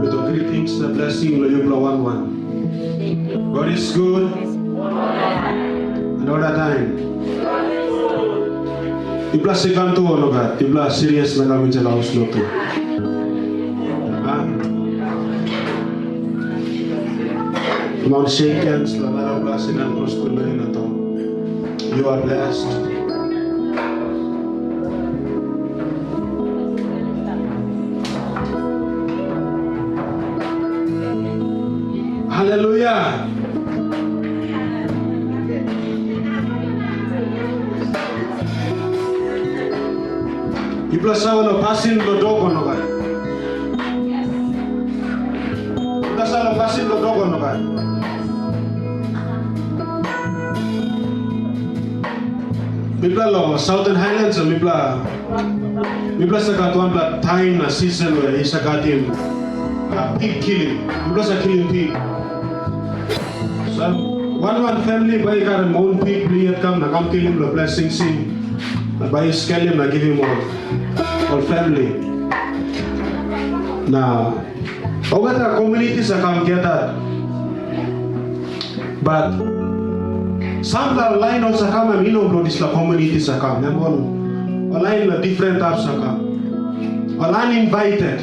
With the greetings, the blessing, you blow one. God is good. And all the time. Ibla second to all of that. Ibla serious na kami sa laos lo to. Mount Shakens, la marabla sinan proskul na to. You are blessed. Hallelujah. Ibla sawa pasin lo dogo no ba. Ibla sawa pasin lo dogo no ba. Ibla lo Southern Highlands ibla sa katuan bla time na season lo isa katim pig killing. Ibla sa killing pig. So one family by karan mon pig lihat kam na kam killing lo blessing sim. By scale him, I give him all family. Now, over the communities I come get that. But some the line also come and you know this the communities I come. Them all line the different types I come. All uninvited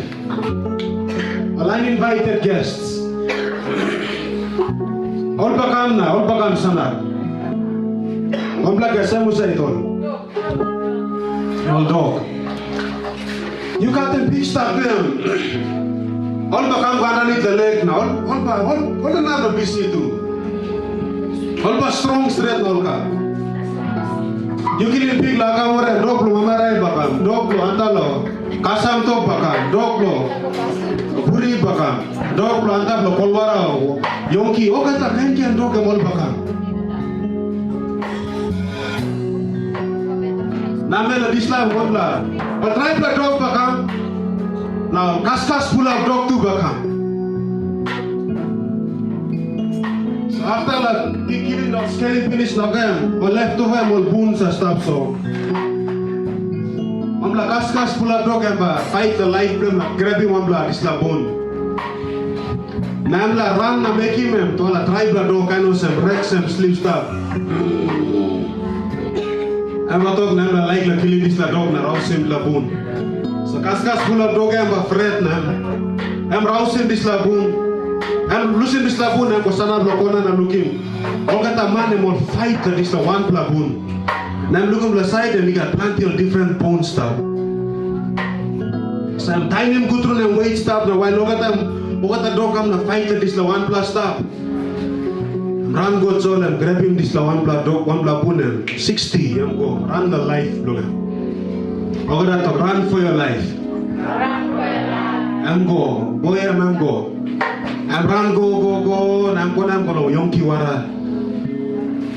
guests. All bakam sana. All black asamusa itol. All dog. You got the big stuff them. All bakam underneath the leg now. All another busy too. All strong straight all ka. You kill big laga more dog lo mamarai bakam. Dog lo antalo. Kasam to bakam. Dog lo. Puri bakam. Dog lo antalo kolwara. Yonki. Oh kata kenki and dog all bakam. Namela Islam wala. But try to dog bakam. Now kaskas full of dog to bakam. So after that big killing of scary finish na game, or left over all bones and stuff so. Mamla kaskas full of dog and fight the life blame grab him mamla Islam bone. Namla run na make him to la try to dog kind of some wrecks and sleep stuff. I'm not talking about like the killing this dog na rousing la bone. So kaskas full of dog I'm afraid na. I'm rousing this la bone. I'm losing this la bone. I'm kosana blokona na looking. All kata man I'm all fight this la one la bone. Now I'm looking on the side and we got plenty of different bone stuff. So I'm tying him good through and weight stuff. Now while look at dog come na fight this la one plus stuff. Run go on and grab him this la one plus dog, one plus bone 60. I'm go run the life, look. I'm gonna to run for your life. I'm go, boy I'm go. I'm run go. I'm gonna Yonki wara.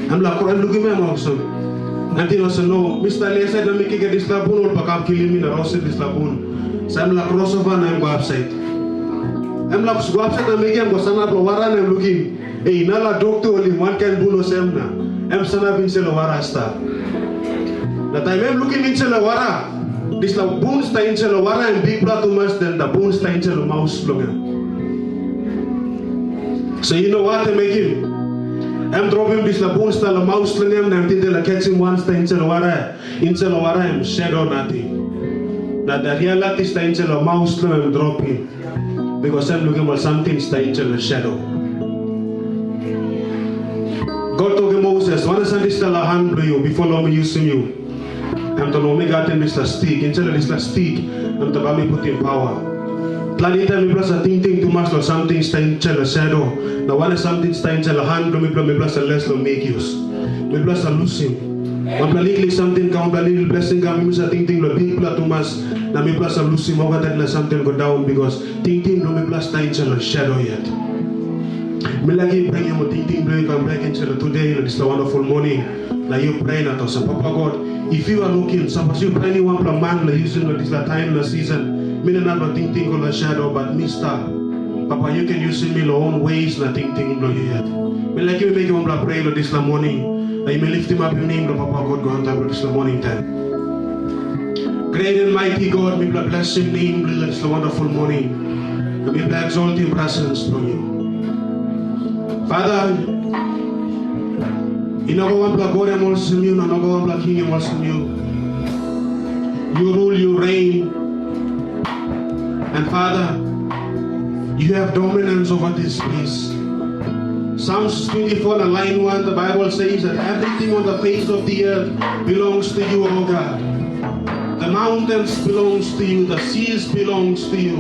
I'm like looking at my also. Until also no, Mr. Lee said I'm making this la bone or bakam killing me na roast this la bone. So I'm like crossover and I'm go upside. I'm like go upside and making go sana bro wara and I'm looking. Hey, nala doctor only one can buno semna. I'm sana bin selo wara sta. The time I'm looking in selo wara, this la bones sta in selo wara and big blood too much then the bones sta in selo mouse longer. So you know what I'm making? I'm dropping this la bones sta la mouse longer and I'm thinking la catching one sta in selo wara. In selo wara I'm shadow nothing. That the reality sta in selo mouse longer I'm dropping because I'm looking for something sta in selo shadow. God told Moses, "One is this la hand blow you before Lord me using you. I'm to know me got in this la stick. Instead of this la stick, I'm to buy me put in power. Planeta me plus a thing too much or something stay in the shadow. Now one is something stay in the hand blow me plus a less don't make use. Me plus a losing. One plalikly something come a little blessing come me plus a thing lo big plus too much. Now me plus a losing over that let something go down because thing no me plus stay in the shadow yet." Me lagi pray mo ting pray come back into today this is a wonderful morning. Now you pray na to sa Papa God. If you are looking, suppose you pray anyone from man la using this la time la season. Me na not ting ko la shadow but Mister Papa you can use me your own ways na ting lo yet. Me lagi me make you pray this la morning. I may lift him up your name, Papa God, go on time this la morning time. Great and mighty God, me bless your name this la wonderful morning. And we exalt your presence from you. Father, inagawan pla gore mo sa inyo, inagawan pla king mo sa inyo. You rule, you reign. And Father, you have dominance over this place. Psalms 24 and line 1, the Bible says that everything on the face of the earth belongs to you, O God. The mountains belongs to you, the seas belongs to you,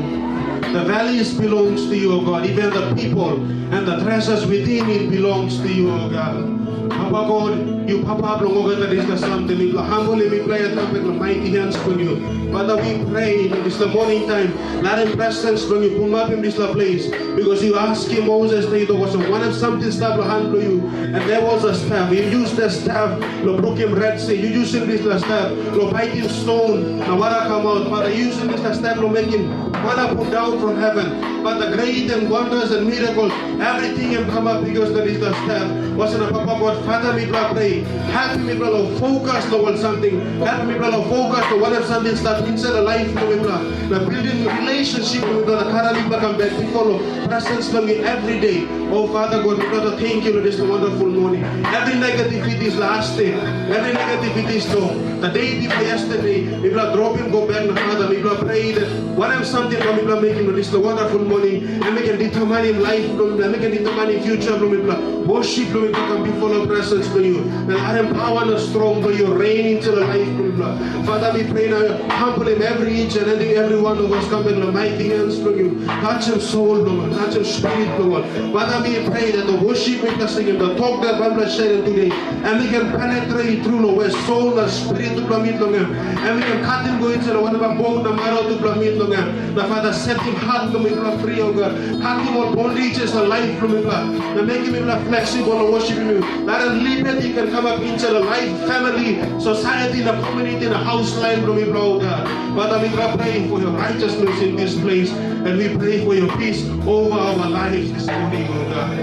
the valleys belongs to you, O God. Even the people and the treasures within it belongs to you, O God. Papa God, you Papa Blong, O God, that is the something. We humbly we pray at the mighty hands for you. Father, we pray in this the morning time. Let him presence when you pull up in this place. Because you asked him, Moses, there was one of something staff to hand to you. And there was a staff. You used the staff, you broke him Red Sea. You used this staff, you bite him stone. Now water come out. Father, using this staff to make him water put down from heaven. But the great and wonders and miracles, everything have come up because that is the staff. Wasn't a Papa God, Father, me pray. Help me, brother, focus on something. Help me, brother, focus on what if something starts inside a life, the building relationship with the Karali come back to follow presence from me every day. Oh Father God, brother, thank you for this wonderful morning. Every negativity is last day. Every negativity is gone. The day before yesterday, we will drop him, go back to Father. We will pray that what if something from we will make him this wonderful morning, and we can determine him life from him, and we can determine him future from him. Worship from him, come before the presence for you. And I am power and strong for you, reign into the life from him. Father, we pray now, humble him every each and every one of us come in the mighty hands from you. Touch him soul, Lord. Touch him spirit, Lord. Father, we pray that the worship we can sing him, the talk that we are sharing today, and we can penetrate through Lord, where soul and spirit to plummet long, and we can cut him go into the whatever bone the marrow to plummet long. The Father set him heart to make him free, oh God. Cut him on bondages and life from him, and make him flexible and worship him. That at liberty can come up into the life, family, society, the community, the house line from him, oh God. Father, we pray for your righteousness in this place, and we pray for your peace over our lives this morning, oh God.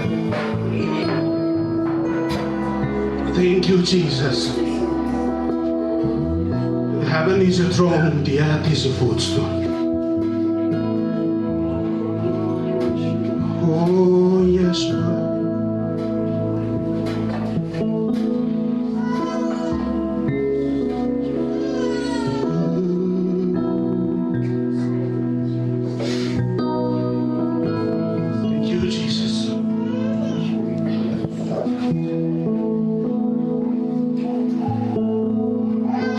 Thank you, Jesus. Heaven is a throne, the earth is a footstool. Oh, yes, Lord.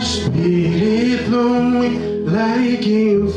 Spirit, Lord, Laikim,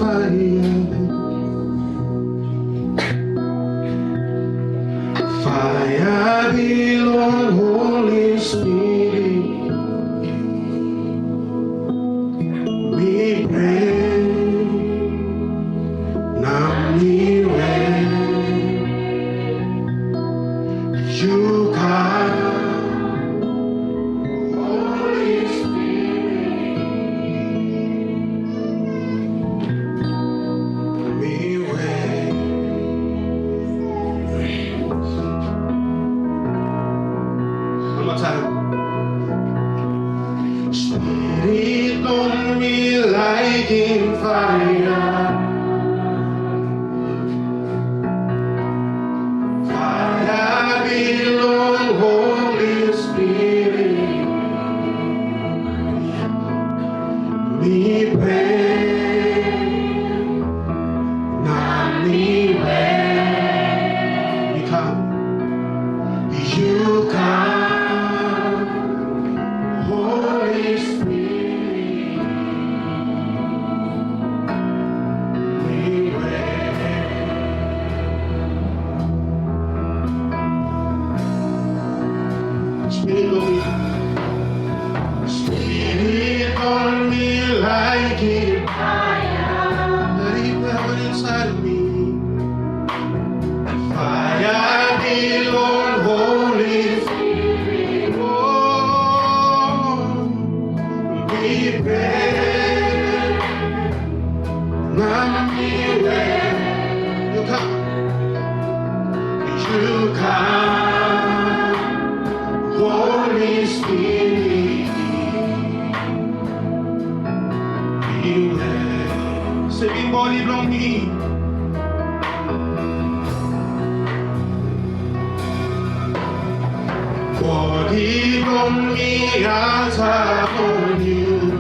He brought me out on you.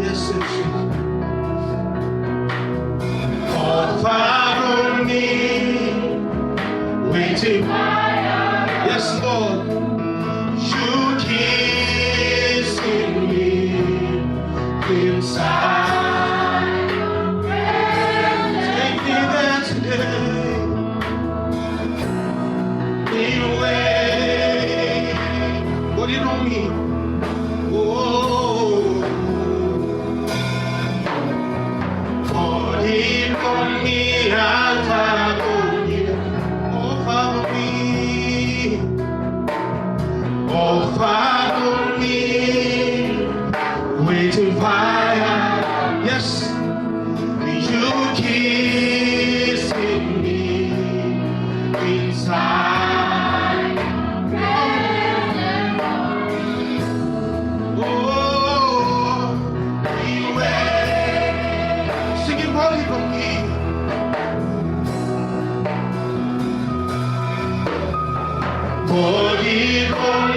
Yes, yes. Oh, follow me, waiting. Yes, Lord. You kissing me inside. Take me there today. Anyway, what do you know me? Oh, for He brought me out on you. Oh, follow me. Oh, follow me. Waiting fire. Yes, you kissing me inside. Oh, beware. Singing holy for me. Forgive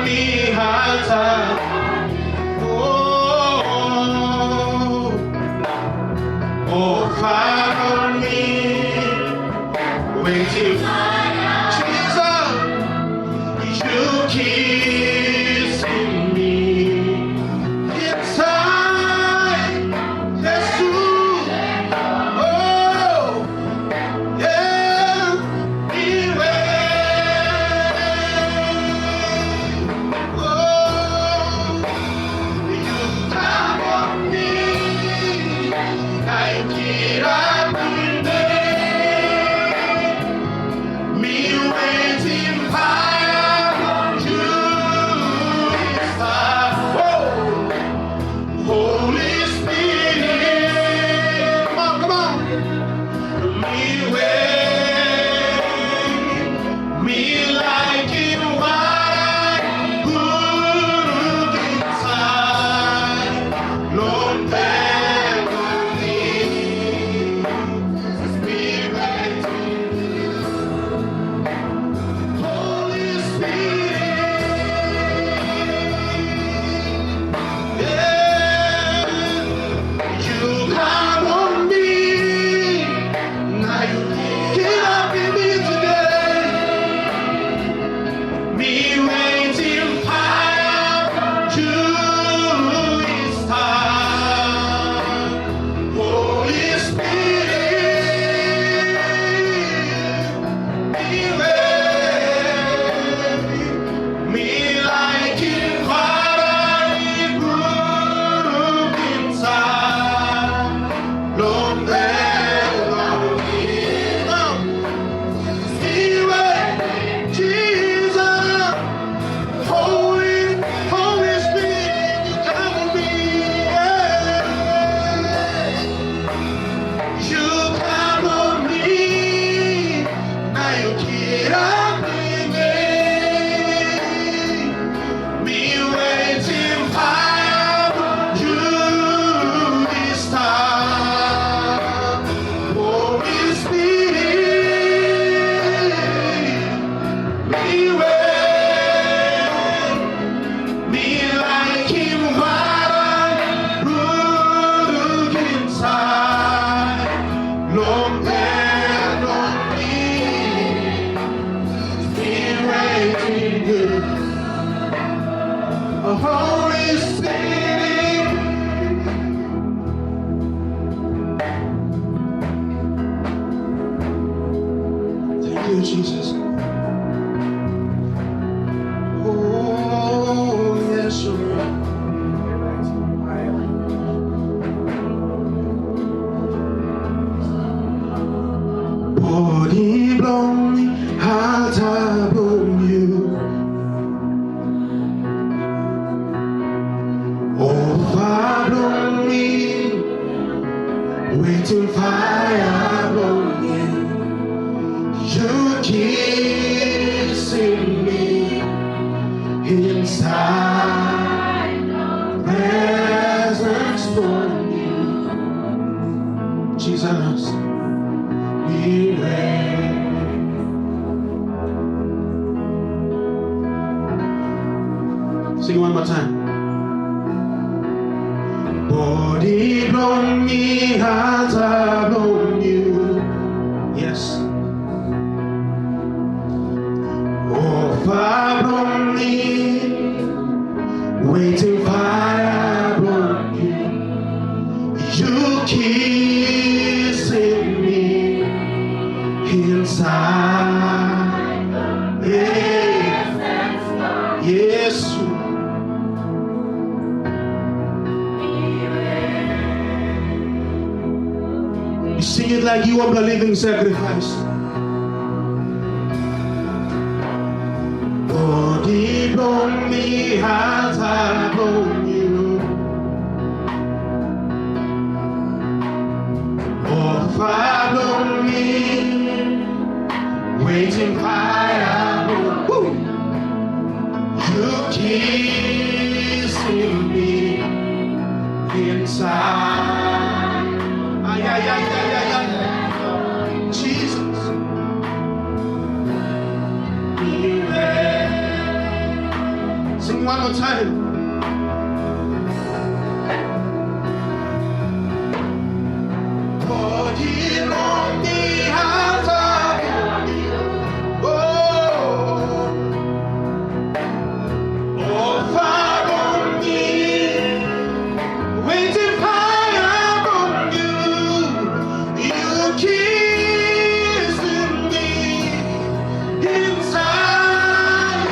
me, Hata. Oh, follow me, waiting. Jesus, you kissing me inside. Jesus, oh, yeah, beware. Oh, you come on me. I get up in there, me waiting fire on you. Oh, Holy Spirit, come on, me wait, me like in what I put inside, Lord, Holy Spirit, thank you, Jesus. Oh, yes, Lord. Body Blong, heart upon you. Oh, follow me, waiting fire on you. You kissing me inside, presence for you. Jesus, be ready. more time. Body blow me, heart I blow you. Yes. Oh, fire blow me, waiting fire blow you. You kissing me inside. Yeah. Yes. You sing it like you are the living sacrifice. Body blow me, heart I blow you. Oh, fire blow me, waiting fire blow. You kissing me inside. Ay, ay, ay, ay, ay, ay. Jesus. Sing one more time. Body on me, heart on you. Oh, oh, fire on me, waiting fire on you. You kissing me inside.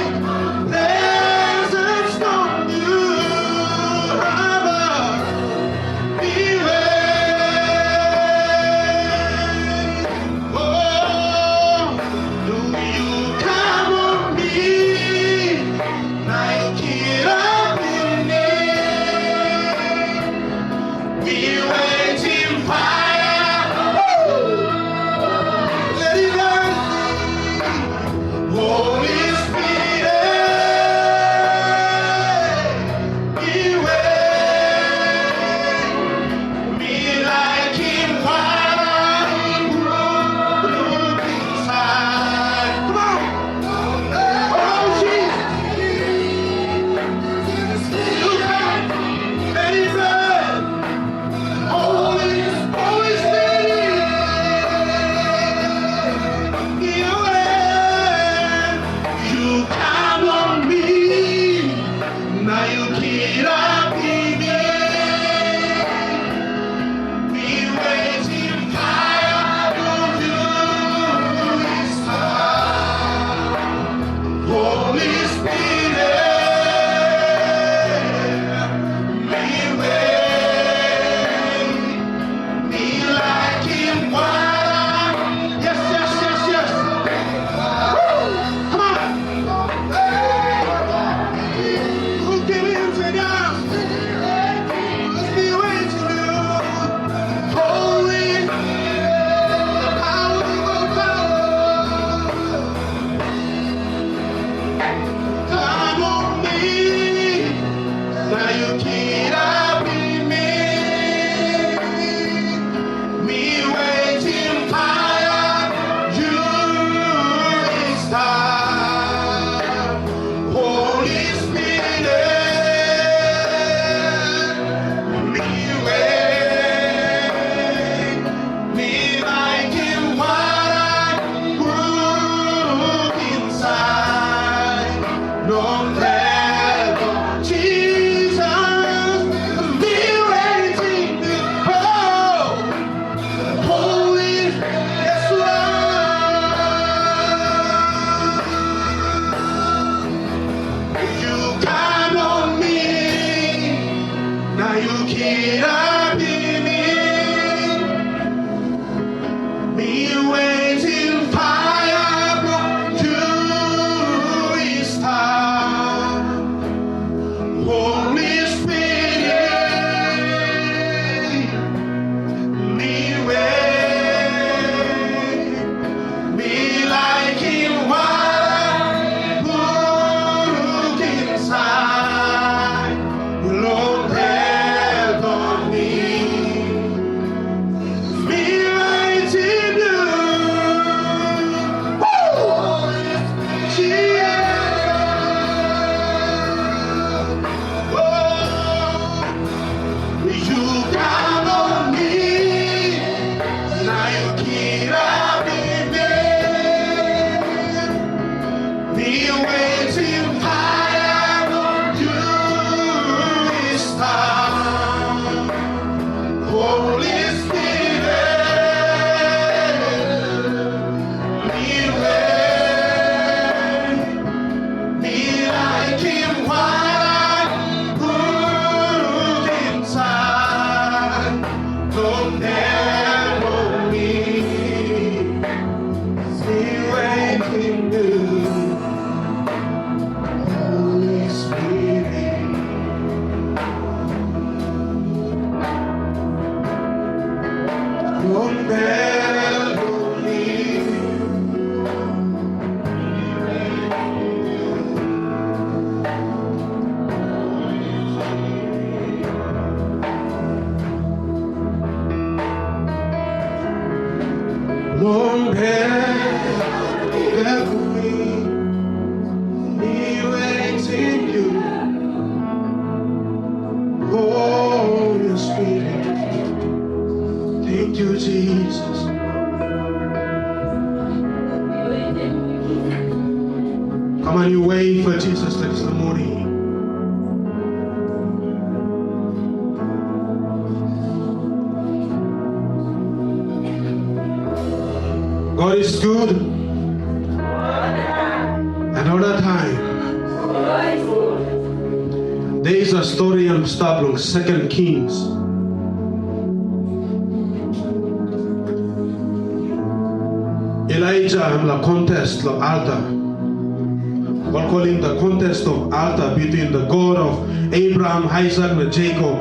Long there for me waiting you. Holy Spirit, thank you, Jesus. Come on, you wait for Jesus this morning. God is good. Another time. There is a story in Blong, 2 Kings. Elijah and the contest of altar. We're calling the contest of altar between the God of Abraham, Isaac, and Jacob.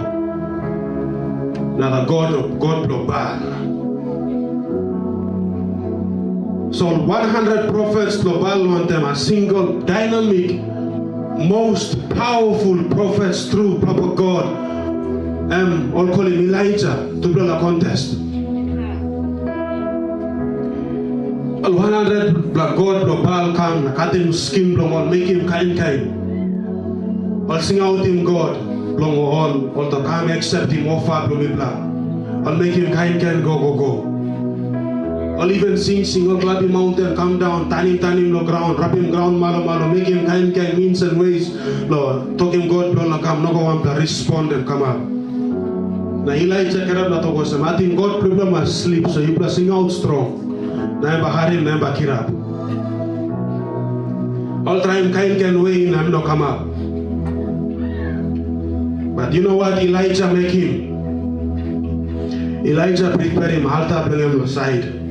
Now the God of Baal. So 100 prophets global want them a single dynamic, most powerful prophets through proper God. I'll call him Elijah to build a contest. 100 black God global come, cut him skin Blong, make him kind. I'll sing out him God, Blong all to come accept him offer Blong. I'll make him kind go. I'll even sing, I'll clap him mountain, come down, turn him no ground, wrap him ground, malo, make him kind, means and ways. Lord, talk him God, Blong, come, no go want to respond and come up. Now Elijah cannot not talk to I think God problem must sleep, so you sing out strong. Never harim, never kirap. All time kind can win, I'm not come up. But you know what Elijah make him? Elijah prepare him, altar bring him aside.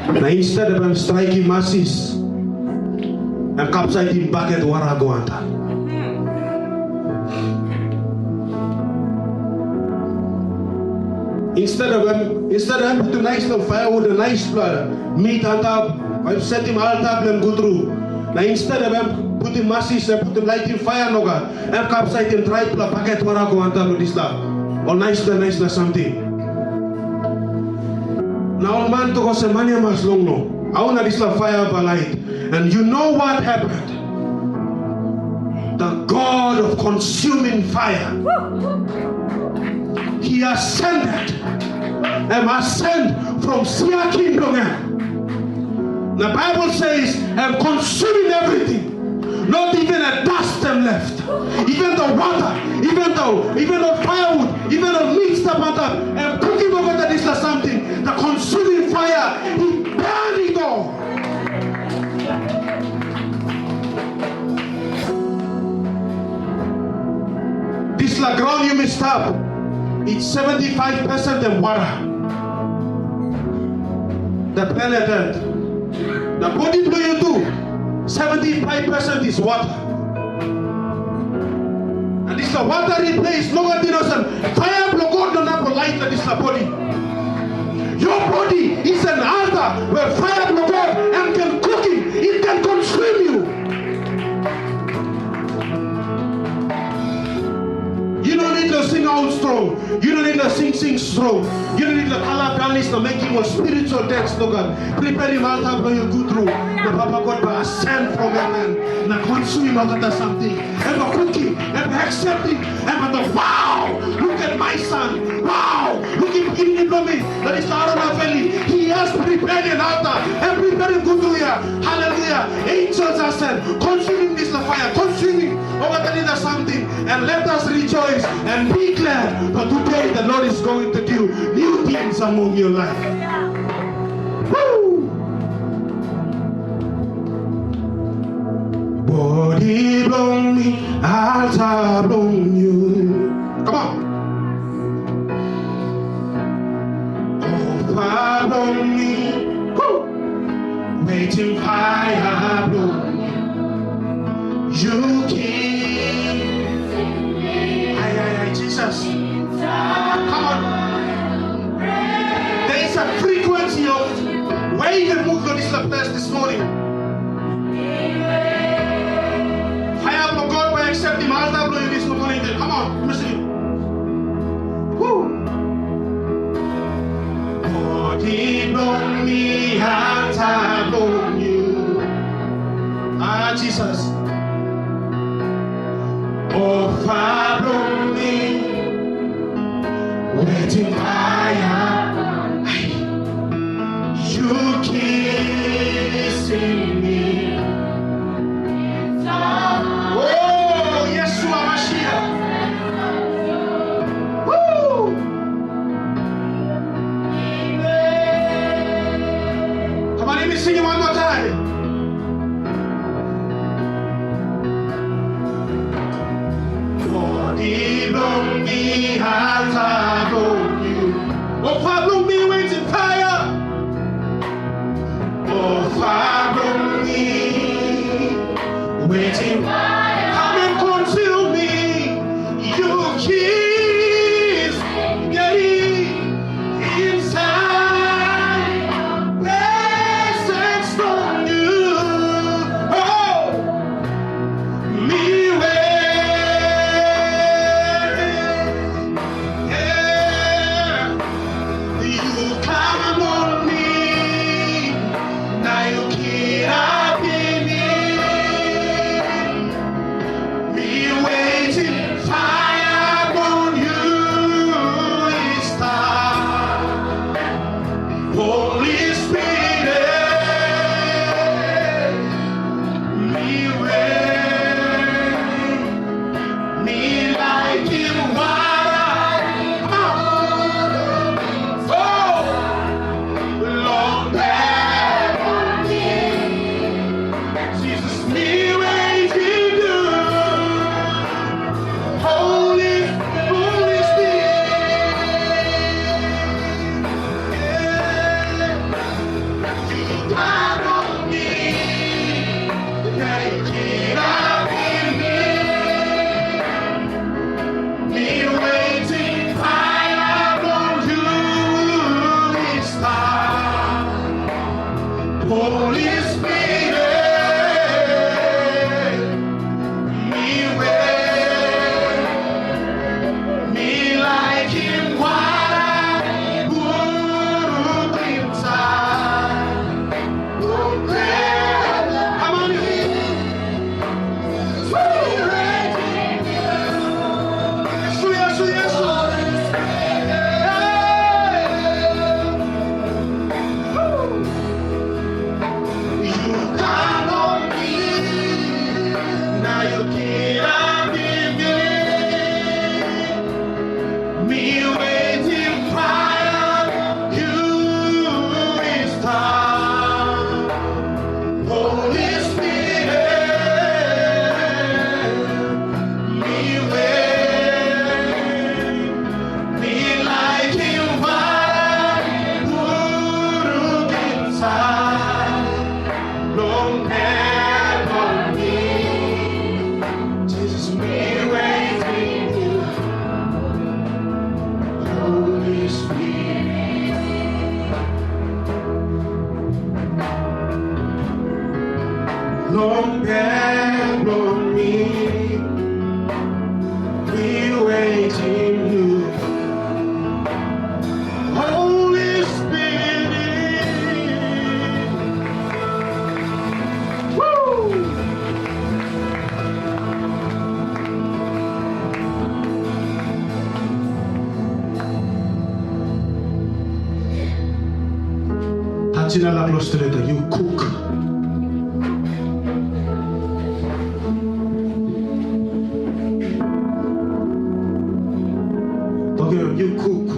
Now instead of him striking masses, and capside him back at Waragoanta. Instead of him put a nice little firewood, a nice meat on top, I set him altar and go through. Now instead of him put him masses and put him lighting fire noga, and capside him try to packet Waragoanta with this lab. Or nice something. Now man to go se mania mas long no. I want this fire light. And you know what happened? The God of consuming fire. He ascended and ascend from Sia Kingdom. The Bible says, and consuming everything. Not even a dust them left. Even the water, even the firewood, even the meat stuff on top, and cooking over that is something. The consuming fire, he burned it all. This la ground you messed up. It's 75% in water. The planet Earth. The body blow you do. 75% is water. And this is a watery place, longer than us. Fire blow God don't have a light that is the body. Your body is an altar where fire blow God and can cook it. It can consume you. You don't need to sing out strong. You don't need to sing strong. You don't need to color balance to make him a spiritual text. No God. Prepare him altar when you go through. The Papa God will ascend from heaven. And consume him out of something. And cook him. And accept him. And wow! Look at my son. Wow! Look at him from me. That is the Arana Valley. He has prepared an altar. And prepared him good to here. Hallelujah. Angels are sent. Consuming this fire. Consuming over the something. And let us rejoice and be glad. But today the Lord is going to do new things among your life. Woo! Body blow me, altar blow you. Come on. Over blow me. Woo! Waiting fire blow you. Jesus. Come on. There is a frequency of where you can move to this place this morning. Fire for God by accepting altar blow you this morning. Come on, listen. Woo. Body blow me tap on you. Ah, Jesus. Oh, follow me, waiting fire. You kissing me. Oh, Yeshua Mashiach. Woo! Come on, let me sing it one more time. Follow me, I'll follow you. Oh, follow me, waiting fire. Oh, follow me, waiting fire. Come and conceal me. You kiss getting inside. Blessings from you. Oh, me You cook. Okay, you cook.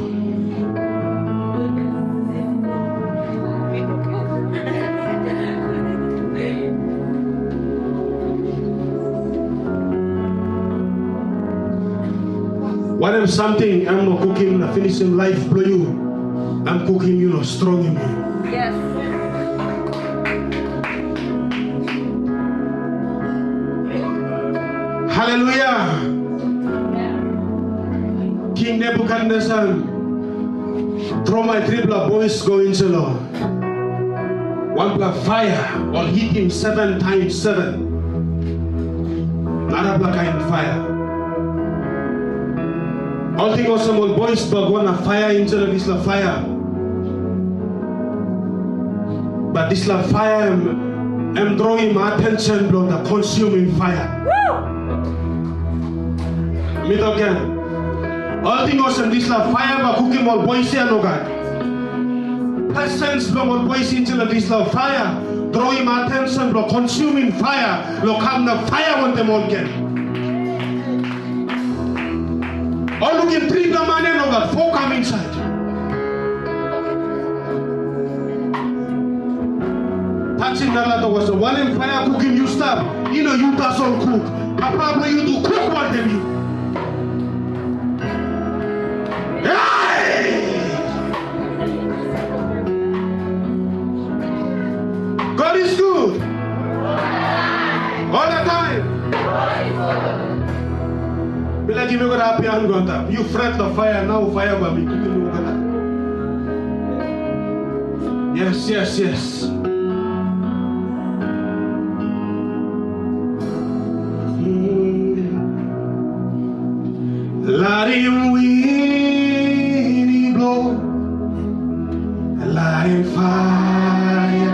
What if something I'm not cooking, I finish him life blow you. I'm cooking, strong in me. Yes. Hallelujah. King Nebuchadnezzar, throw my tripler boys go into law. One black fire, or hit him 7 times 7. Another black kind of fire. All thing also more boys but one a fire into the fire. But this love fire, I'm drawing my attention to the consuming fire. Meet again. All things in this love fire, but cooking more boys here, no God. Presence from what boys into this love fire, drawing my attention to consuming fire. Look, come the fire on them all again. All looking 3 the man, no God, 4 come inside. Touching the latter was the one in fire cooking you stop. You know you does all cook. Papa, you do cook more than you. Hey! God is good. All the time. Be like you got happy and got up. You fret the fire, now fire will be cooking you. Yes, yes, yes. Larim Win I Blow, Larim Faia,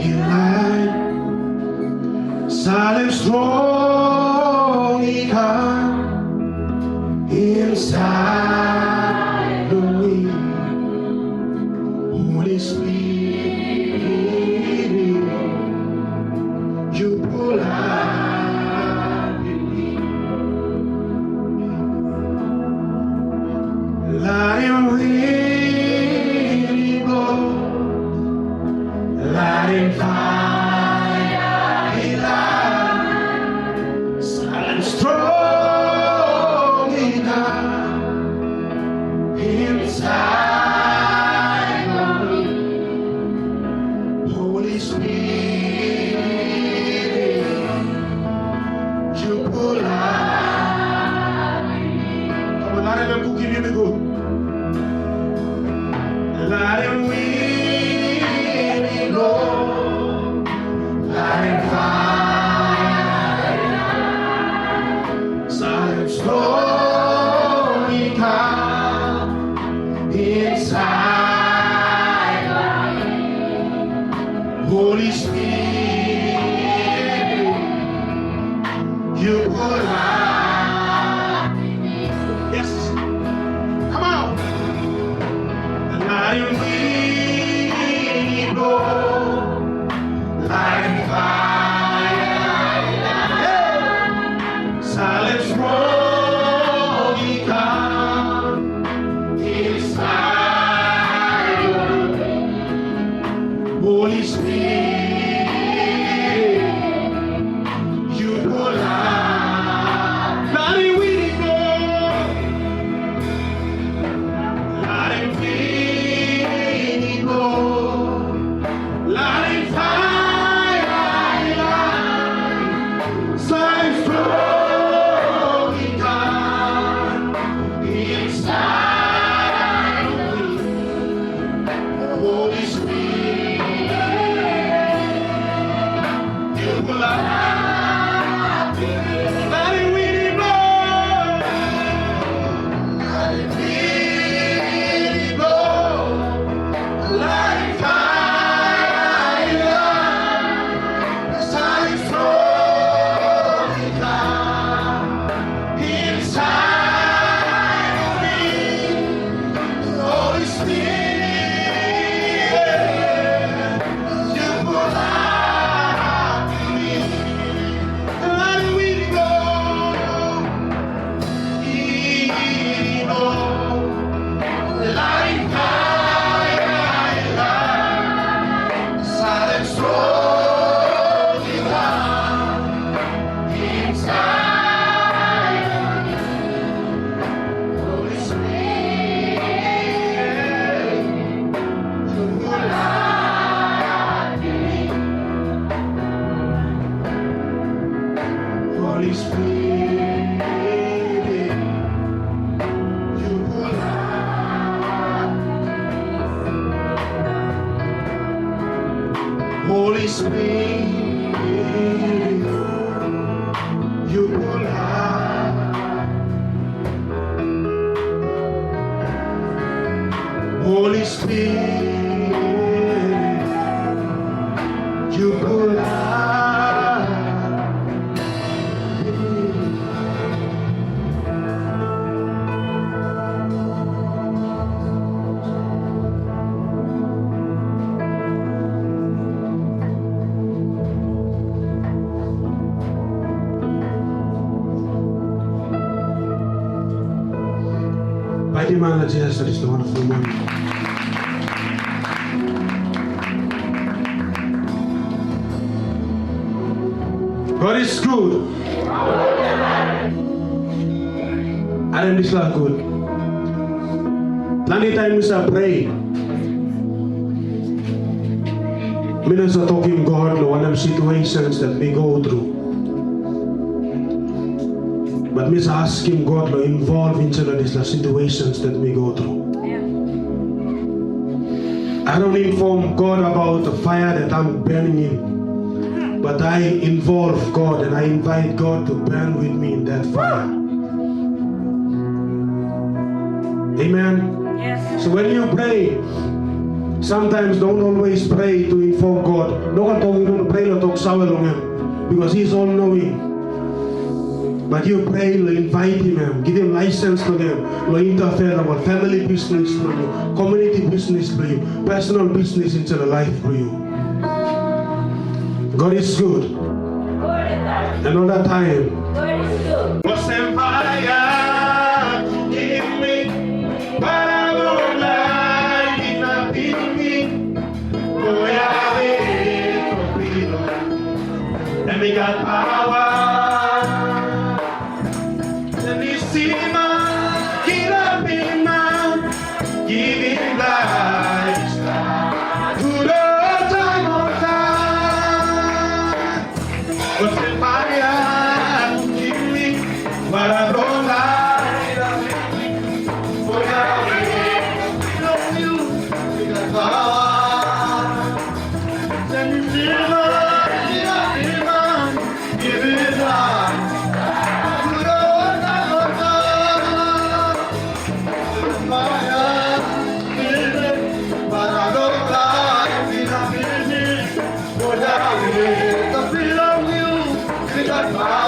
Highlands, silent strong He come inside the wind. Holy Spirit, you pull out. Larim Win I Blow, Larim Faia, Highlands, silent strong He come inside of me. Holy Spirit, you pull out. Come on, let him cook you good. Larim Win I Blow, Larim Faia, silent strong He come inside of me. Holy Spirit, you pull out. Yes, come on. Larim Win I Blow, Larim Faia, silent strong He come inside of me. Holy Spirit, you pull out. Larim Win I Blow, Larim Larim Faia, silent strong He come inside of me. Holy Spirit, you pull out. Larim Win I Blow, Larim Win I Blow, Larim Faia, silent strong He come inside of me. Holy Spirit, you pull out to me. Larim Win I Blow, Larim Faia, silent strong He come inside of me. Holy Spirit, you pull out to me. Holy Spirit, you pull out. Holy Spirit, you pull out. Holy Spirit, You could have. By the man that Jesus, that is the wonderful morning. God is good. I am this like good. Plenty times I pray. Minister talking God, Lord, them situations that we go through. But Miss asking God to involve into these situations that we go through. Yeah. I don't inform God about the fire that I'm burning in, but I involve God and I invite God to burn with me in that fire. Amen. Yes. So when you pray, sometimes don't always pray to inform God. No one told you to pray to talk sour on him because He's all knowing. But you pray, invite Him, give Him license for them, interfere about family business for you, community business for you, personal business into the life for you. God is good. Another time. God is good. Give me, but I won't lie, it's not in me. Go away from freedom. And we got power. Giving life to the time of time. What's the fire? Give me what I don't like. For now, we love you. We got power. Then you give it life. Bye.